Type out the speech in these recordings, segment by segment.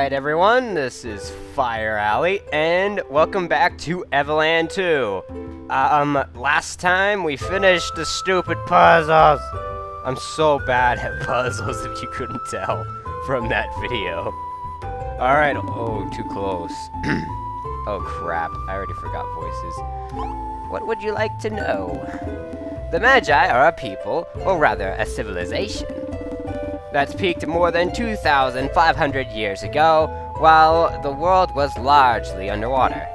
Alright everyone, this is Fireally, and welcome back to Evoland 2. Last time we finished the stupid puzzles. I'm so bad at puzzles if you couldn't tell from that video. Alright, oh, too close. Oh crap, I already forgot voices. What would you like to know? The Magi are a people, or rather a civilization, that's peaked more than 2,500 years ago, while the world was largely underwater.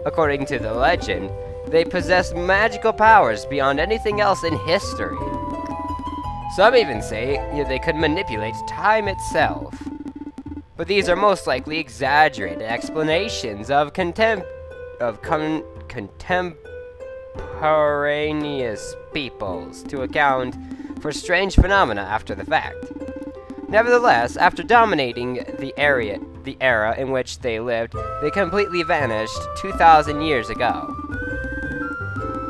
According to the legend, they possess magical powers beyond anything else in history. Some even say they could manipulate time itself. But these are most likely exaggerated explanations of contemporaneous peoples to account for strange phenomena after the fact. Nevertheless, after dominating the era in which they lived, they completely vanished 2,000 years ago.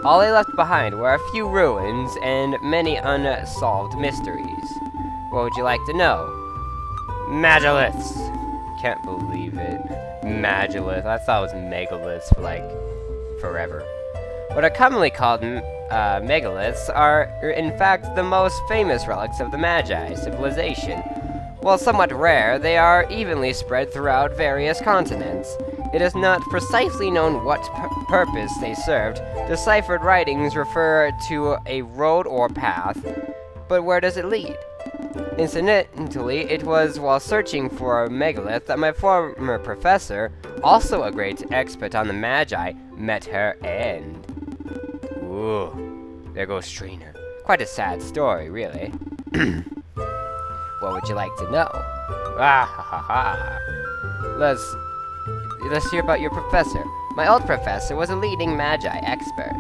All they left behind were a few ruins and many unsolved mysteries. What would you like to know? Megaliths. Can't believe it. Megalith. I thought it was megaliths for like forever. What are commonly called megaliths are, in fact, the most famous relics of the Magi civilization. While somewhat rare, they are evenly spread throughout various continents. It is not precisely known what purpose they served. Deciphered writings refer to a road or path, but where does it lead? Incidentally, it was while searching for a megalith that my former professor, also a great expert on the Magi, met her end. Ooh, there goes Trina. Quite a sad story, really. What would you like to know? Ah ha ha ha. Let's hear about your professor. My old professor was a leading Magi expert.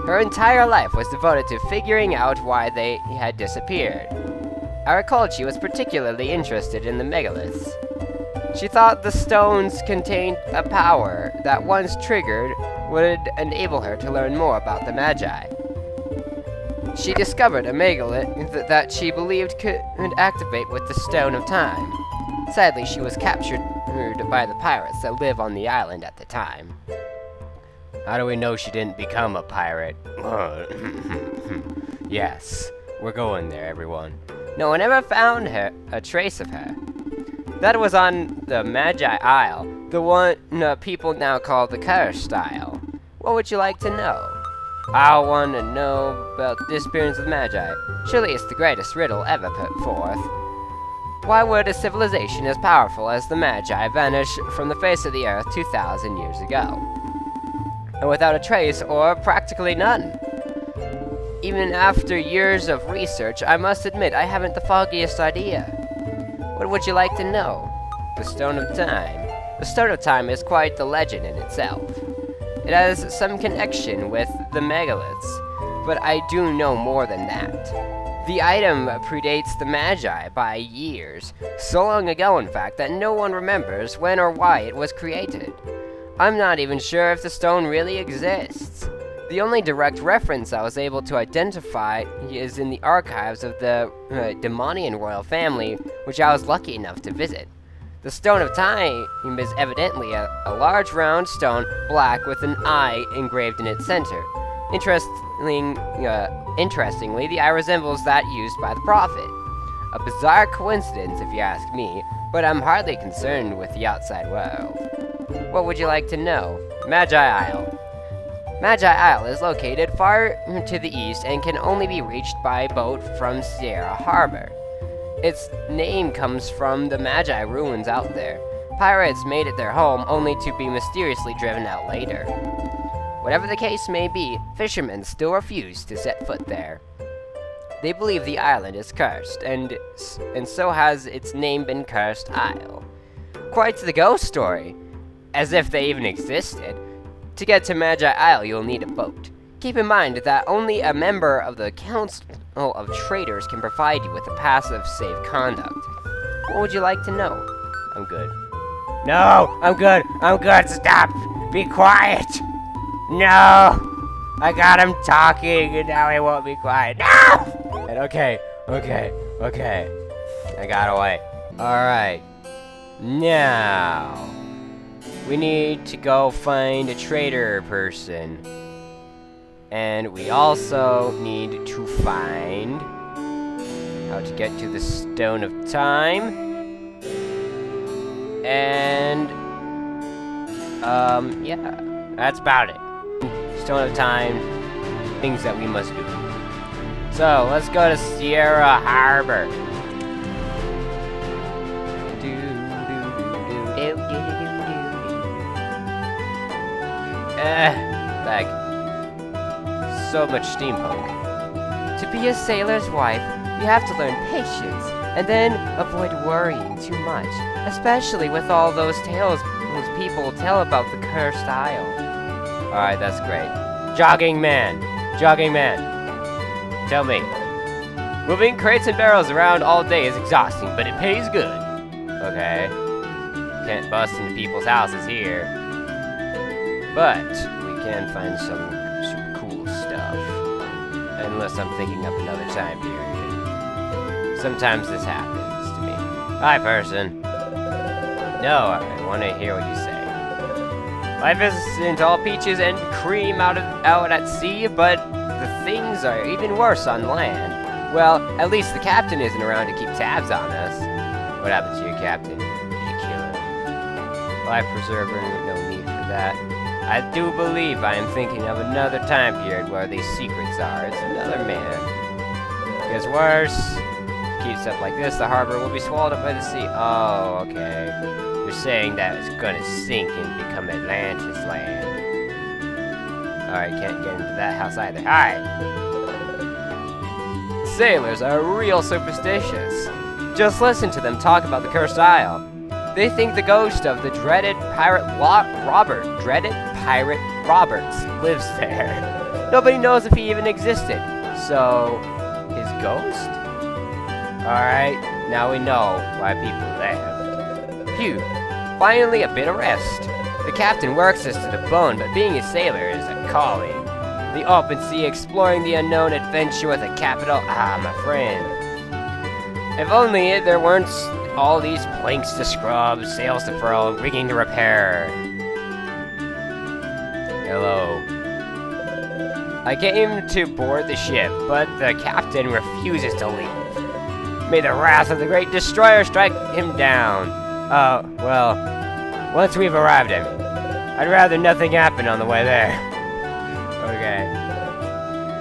Her entire life was devoted to figuring out why they had disappeared. I recalled she was particularly interested in the megaliths. She thought the stones contained a power that, once triggered, would enable her to learn more about the Magi. She discovered a megalith that she believed could activate with the Stone of Time. Sadly, she was captured by the pirates that live on the island at the time. How do we know she didn't become a pirate? Yes, we're going there, everyone. No one ever found a trace of her. That was on the Magi Isle, the one people now call the Cursed Isle. What would you like to know? I want to know about the disappearance of the Magi. Surely it's the greatest riddle ever put forth. Why would a civilization as powerful as the Magi vanish from the face of the earth 2,000 years ago? And without a trace, or practically none? Even after years of research, I must admit I haven't the foggiest idea. What would you like to know? The Stone of Time. The Stone of Time is quite the legend in itself. It has some connection with the megaliths, but I do know more than that. The item predates the Magi by years, so long ago in fact that no one remembers when or why it was created. I'm not even sure if the stone really exists. The only direct reference I was able to identify is in the archives of the Demonian royal family, which I was lucky enough to visit. The Stone of Time is evidently a large round stone, black, with an eye engraved in its center. Interestingly, the eye resembles that used by the prophet. A bizarre coincidence, if you ask me, but I'm hardly concerned with the outside world. What would you like to know? Magi Isle. Magi Isle is located far to the east and can only be reached by boat from Sierra Harbor. Its name comes from the Magi ruins out there. Pirates made it their home, only to be mysteriously driven out later. Whatever the case may be, fishermen still refuse to set foot there. They believe the island is cursed, and so has its name been Cursed Isle. Quite the ghost story, as if they even existed. To get to Magi Isle, you'll need a boat. Keep in mind that only a member of the Council of Traders can provide you with a pass of safe conduct. What would you like to know? I'm good. No! I'm good! I'm good! Stop! Be quiet! No! I got him talking and now he won't be quiet. No! And okay. I got away. Alright. Now, we need to go find a trader person. And we also need to find how to get to the Stone of Time. And, yeah, that's about it. Stone of Time, things that we must do. So, let's go to Sierra Harbor. Like, so much steampunk. To be a sailor's wife, you have to learn patience, and then avoid worrying too much, especially with all those tales those people tell about the cursed isle. Alright, that's great. Jogging man, tell me. Moving crates and barrels around all day is exhausting, but it pays good. Okay. Can't bust into people's houses here. But we can find some cool stuff. Unless I'm thinking of another time period. Sometimes this happens to me. Hi, person. No, I want to hear what you say. Life isn't all peaches and cream out at sea, but the things are even worse on land. Well, at least the captain isn't around to keep tabs on us. What happened to your captain? Did you kill him? Life preserver, no need for that. I do believe I am thinking of another time period where these secrets are. It's another man. Gets worse. If it keeps up like this, the harbor will be swallowed up by the sea. Oh, okay. You're saying that it's gonna sink and become Atlantis land. Alright, can't get into that house either. Hi! Sailors are real superstitious. Just listen to them talk about the cursed isle. They think the ghost of the dreaded pirate Roberts lives there. Nobody knows if he even existed. So, his ghost? Alright, now we know why people left. Phew, finally a bit of rest. The captain works us to the bone, but being a sailor is a calling. The open sea, exploring the unknown, adventure with a capital. Ah, my friend. If only there weren't all these planks to scrub, sails to furl, rigging to repair. Hello. I came to board the ship, but the captain refuses to leave. May the wrath of the great destroyer strike him down. Well, once we've arrived, I mean. I'd rather nothing happen on the way there. Okay.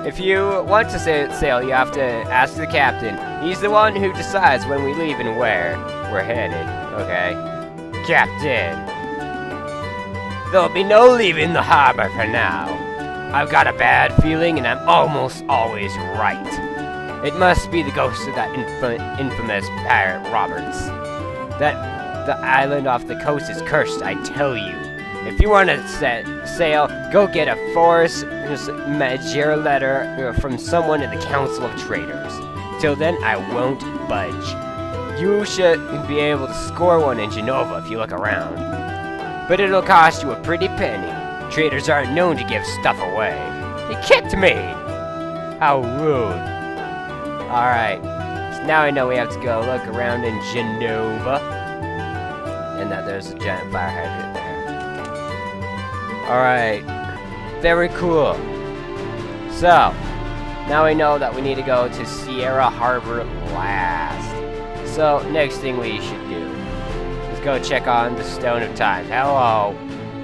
If you want to sail, you have to ask the captain. He's the one who decides when we leave and where we're headed. Okay. Captain. There'll be no leaving the harbor for now. I've got a bad feeling and I'm almost always right. It must be the ghost of that infamous pirate Roberts. That the island off the coast is cursed, I tell you. If you want to sail, go get a force majeure letter from someone in the Council of Traders. Till then, I won't budge. You should be able to score one in Genova if you look around. But it'll cost you a pretty penny. Traders aren't known to give stuff away. He kicked me! How rude. Alright, so now I know we have to go look around in Genova. And that there's a giant fire hydrant there. Alright, very cool. So, now we know that we need to go to Sierra Harbor last. So, next thing we should do is go check on the Stone of Time. Hello,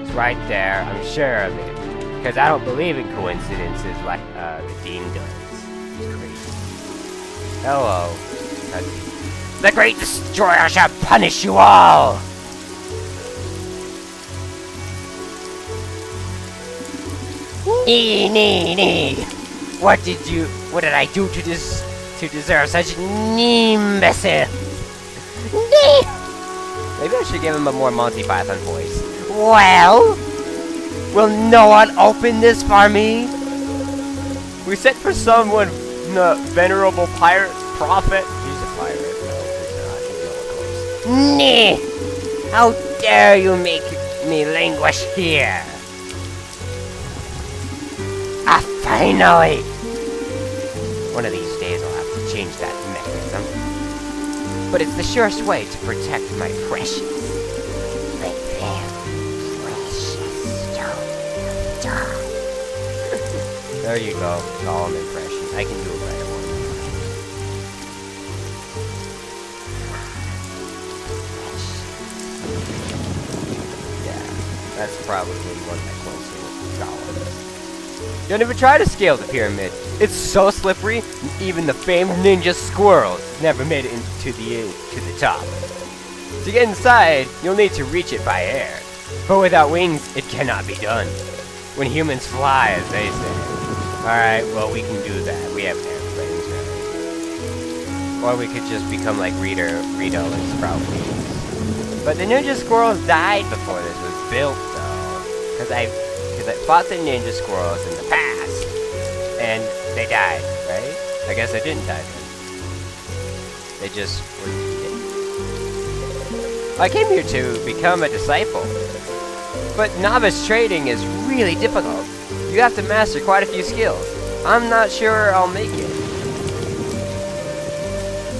it's right there, I'm sure of it. Because I don't believe in coincidences like the Dean does. It's crazy. Hello. The Great Destroyer shall punish you all! Nee. What did I do to deserve such an imbecile? Nee. Maybe I should give him a more Monty Python voice. Well, will no one open this for me? We sent for someone, the venerable pirate prophet. He's a pirate. No, he's not. Nee. How dare you make me languish here? Finally! One of these days I'll have to change that mechanism. but it's the surest way to protect my precious. My very precious stone. There you go, Gollum impression. I can do a better one. Yeah, that's probably one of my closer Gollums. Don't even try to scale the pyramid. It's so slippery, even the famed ninja squirrels never made it to the top. To get inside, you'll need to reach it by air. But without wings, it cannot be done. When humans fly, as they say. Alright, well, we can do that. We have airplanes, right? Or we could just become like Rito and sprout wings. But the ninja squirrels died before this was built, though. Because I fought the ninja squirrels in the past, and they died, right? I guess they didn't die then. They just were dead. I came here to become a disciple, but novice trading is really difficult. You have to master quite a few skills. I'm not sure I'll make it.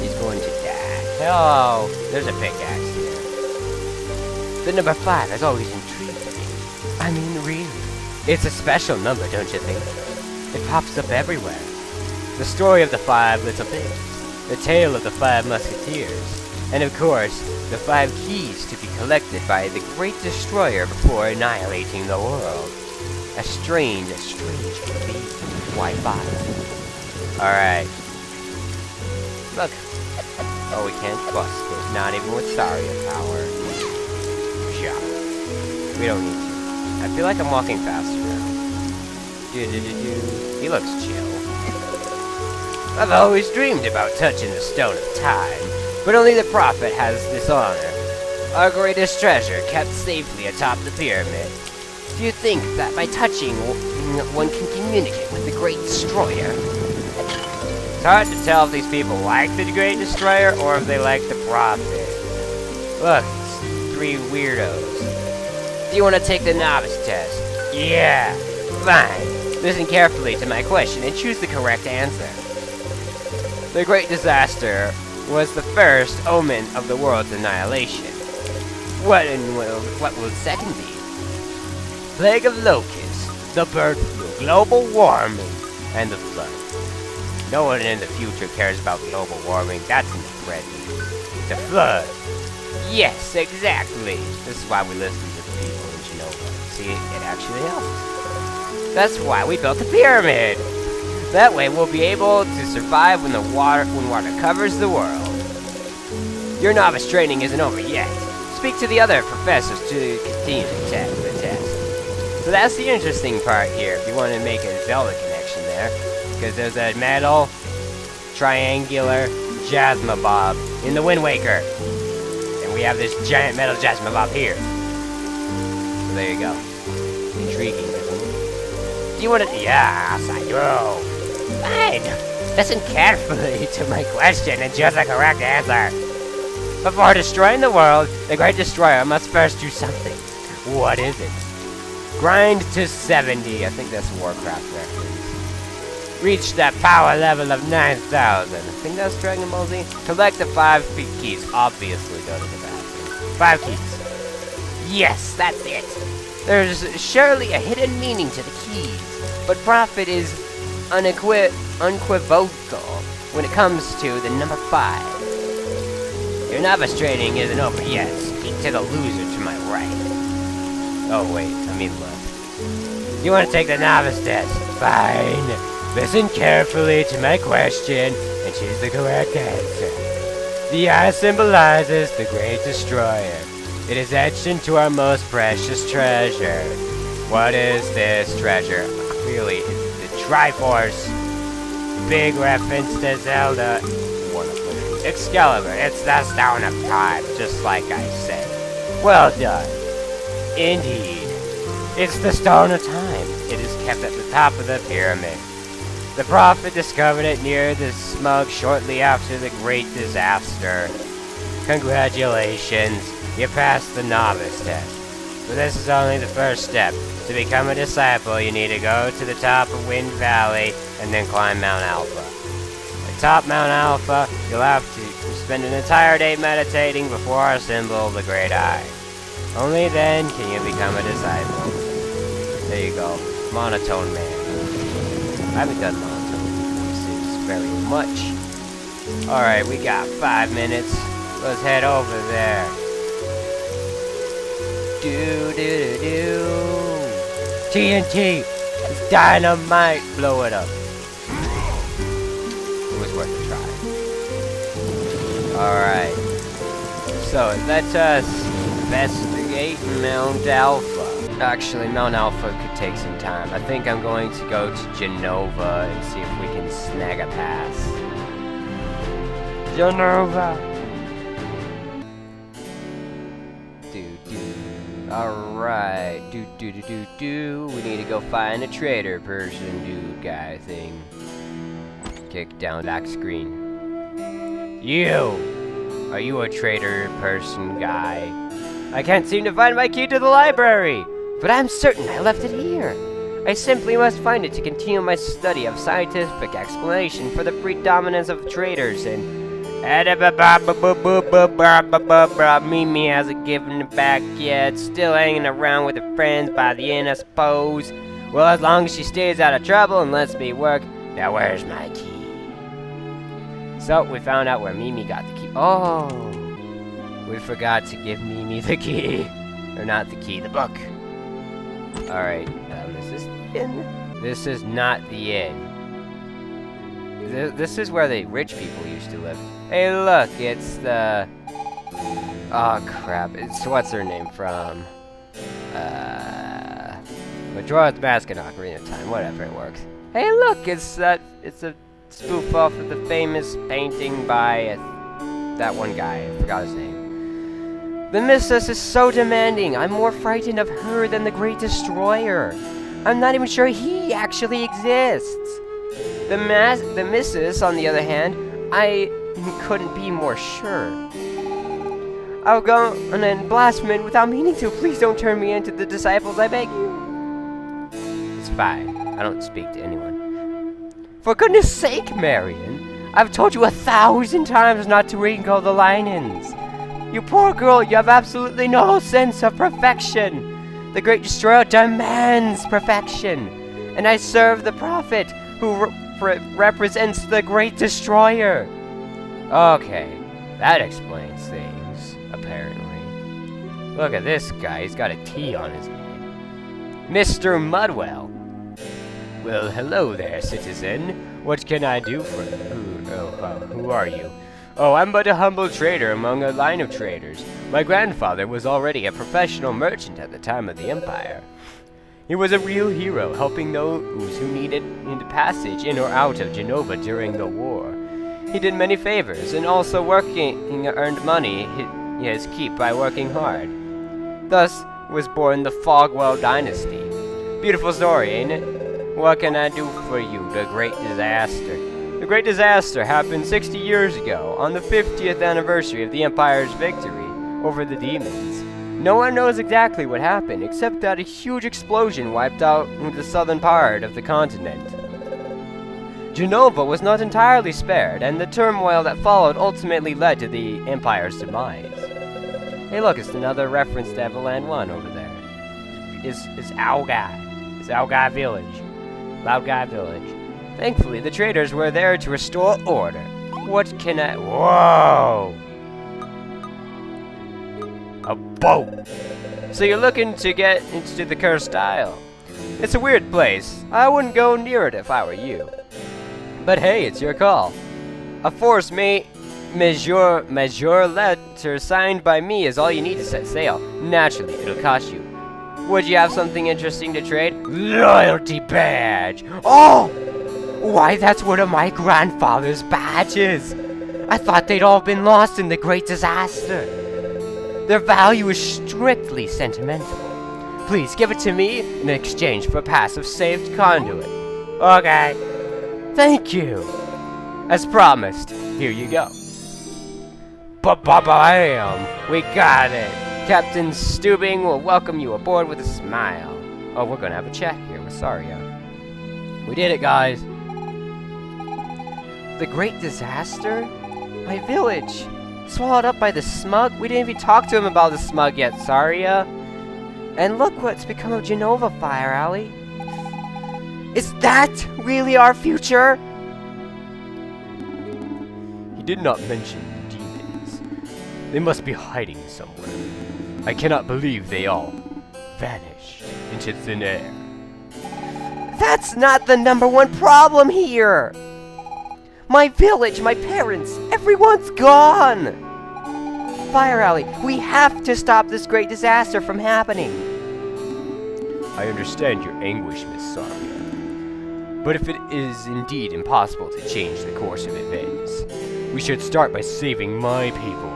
He's going to die. Oh, there's a pickaxe here. The number 5 has always intrigued me. I mean, really. It's a special number, don't you think? It pops up everywhere. The story of the 5 little pigs, the tale of the 5 musketeers, and of course, the 5 keys to be collected by the great destroyer before annihilating the world. A strange being. Why 5? Alright. Look. Oh, we can't bust it. Not even with Saria power. Shop. We don't need to. I feel like I'm walking faster now. He looks chill. I've always dreamed about touching the Stone of Time, but only the Prophet has this honor. Our greatest treasure kept safely atop the pyramid. Do you think that by touching one can communicate with the Great Destroyer? It's hard to tell if these people like the Great Destroyer or if they like the Prophet. Look, it's 3 weirdos. Do you want to take the novice test? Yeah, fine. Listen carefully to my question and choose the correct answer. The Great Disaster was the first omen of the world's annihilation. What will second be? Plague of locusts, the bird flu, global warming, and the flood. No one in the future cares about global warming. That's in the present. The flood. Yes, exactly. This is why we listen to the people in Genova. See, it actually helps. That's why we built the pyramid. That way we'll be able to survive when water covers the world. Your novice training isn't over yet. Speak to the other professors to continue the test. So that's the interesting part here, if you want to make a Zelda connection there. Because there's a metal, triangular Jasmabob in the Wind Waker. And we have this giant metal Jasmabob here. So there you go. Intriguing, isn't it? Do you want to... Yes, I do. Fine. Listen carefully to my question and choose the correct answer. Before destroying the world, the Great Destroyer must first do something. What is it? Grind to 70. I think that's a Warcraft reference. Reach that power level of 9,000. I think that's Dragon Ball Z. Collect the 5 keys. Obviously go to the bathroom. 5 keys. Yes, that's it. There's surely a hidden meaning to the keys, but Prophet is unequivocal when it comes to the number 5. Your novice training isn't over yet. Speak to the loser to my right. Oh wait, I mean left. You want to take the novice test? Fine. Listen carefully to my question and choose the correct answer. The eye symbolizes the Great Destroyer. It is etched into our most precious treasure. What is this treasure? Clearly, it's the Triforce. Big reference to Zelda. Wonderful. Excalibur, it's the Stone of Time, just like I said. Well done. Indeed. It's the Stone of Time. It is kept at the top of the pyramid. The Prophet discovered it near the smug shortly after the Great Disaster. Congratulations. You passed the novice test. But this is only the first step. To become a disciple, you need to go to the top of Wind Valley and then climb Mount Alpha. Atop Mount Alpha, you'll have to spend an entire day meditating before our symbol, the Great Eye. Only then can you become a disciple. There you go. Monotone Man. I haven't done monotone voices very much. Alright, we got 5 minutes. Let's head over there. TNT! It's dynamite! Blow it up. It was worth a try. Alright. So, let us investigate Mount Alpha. Actually, Mount Alpha could take some time. I think I'm going to go to Genova and see if we can snag a pass. Genova! Alright, we need to go find a trader person, dude, guy thing. Kick down back screen. You! Are you a trader person guy? I can't seem to find my key to the library, but I'm certain I left it here. I simply must find it to continue my study of scientific explanation for the predominance of traders and Mimi hasn't given it back yet, still hanging around with her friends by the inn, I suppose. Well, as long as she stays out of trouble and lets me work. Now where's my key? So, we found out where Mimi got the key. Oh! We forgot to give Mimi the key. Or not the key, the book. Alright, is this the inn? This is not the inn. This is where the rich people used to live. Hey, look, it's the... Oh, crap. It's... What's her name from? Majora's Mask and Ocarina of Time. Whatever, it works. Hey, look, it's a spoof off of the famous painting by that one guy. I forgot his name. The Missus is so demanding. I'm more frightened of her than the Great Destroyer. I'm not even sure he actually exists. The Missus, on the other hand, I couldn't be more sure. I'll go and blaspheme without meaning to. Please don't turn me into the disciples, I beg you. It's fine. I don't speak to anyone. For goodness sake, Marion. I've told you 1,000 times not to wrinkle the linings. You poor girl, you have absolutely no sense of perfection. The Great Destroyer demands perfection. And I serve the prophet who represents the Great Destroyer. Okay, that explains things, apparently. Look at this guy, he's got a T on his name. Mr. Mudwell. Well, hello there, citizen. What can I do for you? Who are you? Oh, I'm but a humble trader among a line of traders. My grandfather was already a professional merchant at the time of the Empire. He was a real hero, helping those who needed passage in or out of Genova during the war. He did many favors, and also earned money his keep by working hard. Thus was born the Fogwell dynasty. Beautiful story, ain't it? What can I do for you, the Great Disaster? The Great Disaster happened 60 years ago, on the 50th anniversary of the Empire's victory over the demons. No one knows exactly what happened, except that a huge explosion wiped out the southern part of the continent. Genova was not entirely spared, and the turmoil that followed ultimately led to the Empire's demise. Hey look, it's another reference to Evoland 1 over there. It's Algai. It's Algai Village. Loud Guy Village. Thankfully, the traders were there to restore order. What can I... Whoa! A boat! So you're looking to get into the cursed isle. It's a weird place. I wouldn't go near it if I were you. But hey, it's your call. A force majeure letter signed by me is all you need to set sail. Naturally, it'll cost you. Would you have something interesting to trade? Loyalty badge! Oh! Why, that's one of my grandfather's badges! I thought they'd all been lost in the Great Disaster. Their value is strictly sentimental. Please give it to me in exchange for a pass of saved conduit. Okay. Thank you. As promised, here you go. Ba-ba-bam! We got it! Captain Stubing will welcome you aboard with a smile. Oh, we're gonna have a chat here with Saria. We did it, guys. The Great Disaster? My village. Swallowed up by the smug? We didn't even talk to him about the smug yet, Saria. And look what's become of Genova, Fireally. Is that really our future? He did not mention the demons. They must be hiding somewhere. I cannot believe they all vanished into thin air. That's not the #1 problem here! My village, my parents, everyone's gone! Fireally, we have to stop this great disaster from happening. I understand your anguish, Miss Saria. But if it is indeed impossible to change the course of events, we should start by saving my people.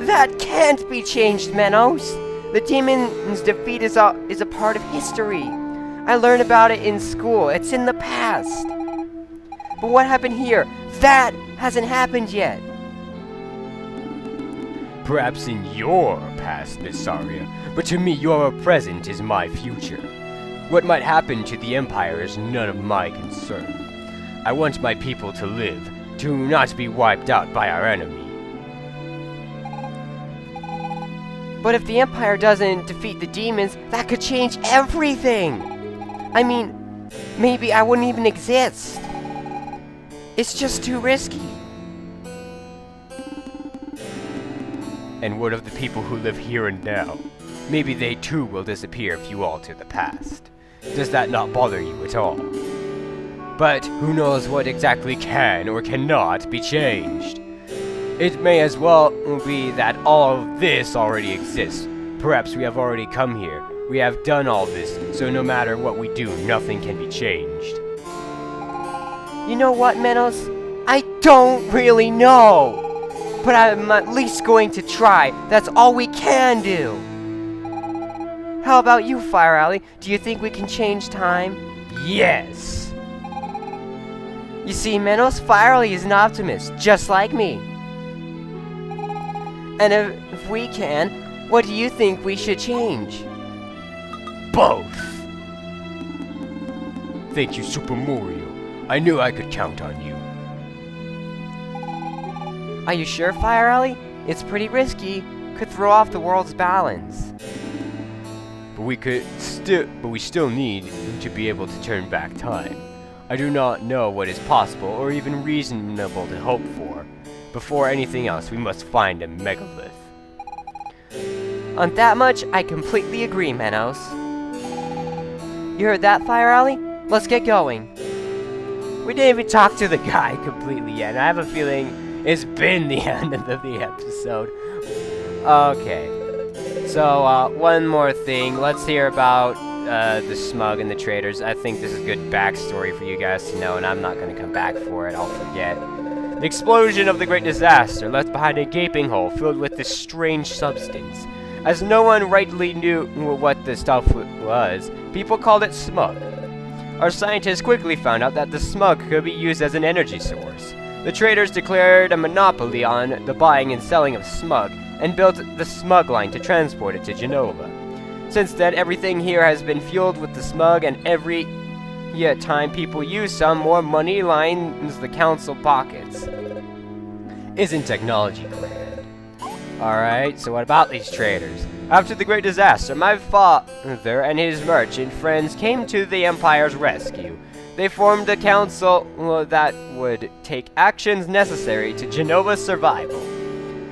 That can't be changed, Menos. The demon's defeat is a part of history. I learned about it in school. It's in the past. But what happened here? That hasn't happened yet. Perhaps in your past, Miss Saria, but to me your present is my future. What might happen to the Empire is none of my concern. I want my people to live, to not be wiped out by our enemy. But if the Empire doesn't defeat the demons, that could change everything! I mean, maybe I wouldn't even exist. It's just too risky. And what of the people who live here and now? Maybe they too will disappear if you alter the past. Does that not bother you at all? But who knows what exactly can or cannot be changed? It may as well be that all of this already exists. Perhaps we have already come here. We have done all this, so no matter what we do, nothing can be changed. You know what, Menos? I don't really know. But I'm at least going to try. That's all we can do. How about you, Fireally? Do you think we can change time? Yes! You see, Menos, Fireally is an optimist, just like me. And if we can, what do you think we should change? Both! Thank you, Super Mario. I knew I could count on you. Are you sure, Fireally? It's pretty risky. Could throw off the world's balance. But we still need to be able to turn back time. I do not know what is possible or even reasonable to hope for. Before anything else, we must find a megalith. On that much, I completely agree, Menos. You heard that, Fireally? Let's get going. We didn't even talk to the guy completely yet, and I have a feeling it's been the end of the episode. Okay. So, one more thing. Let's hear about the smug and the traitors. I think this is good backstory for you guys to know, and I'm not going to come back for it. I'll forget. The explosion of the great disaster left behind a gaping hole filled with this strange substance. As no one rightly knew what the stuff was, people called it smug. Our scientists quickly found out that the smug could be used as an energy source. The traders declared a monopoly on the buying and selling of smug, and built the smug line to transport it to Genova. Since then, everything here has been fueled with the smug, and every time people use some, more money lines the council pockets. Isn't technology grand? Alright, so what about these traders? After the great disaster, my father and his merchant friends came to the Empire's rescue. They formed a council that would take actions necessary to Genova's survival.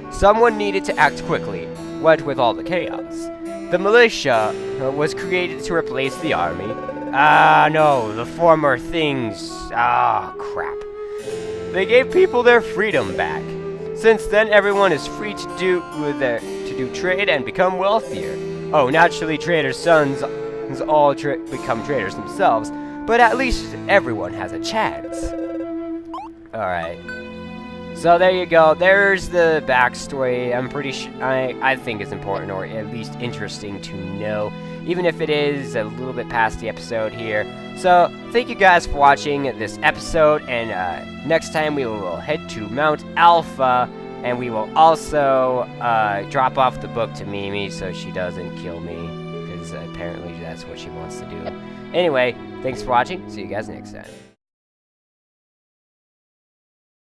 Someone needed to act quickly, what with all the chaos. The militia was created to replace the army. No, the former things. Crap. They gave people their freedom back. Since then, everyone is free to do trade and become wealthier. Oh, naturally, traders' sons all become traders themselves, but at least everyone has a chance. Alright. So there you go. There's the backstory. I'm pretty sure I think it's important, or at least interesting to know, even if it is a little bit past the episode here. So thank you guys for watching this episode, and next time we will head to Mount Alpha, and we will also drop off the book to Mimi so she doesn't kill me, because apparently that's what she wants to do. Anyway, thanks for watching. See you guys next time.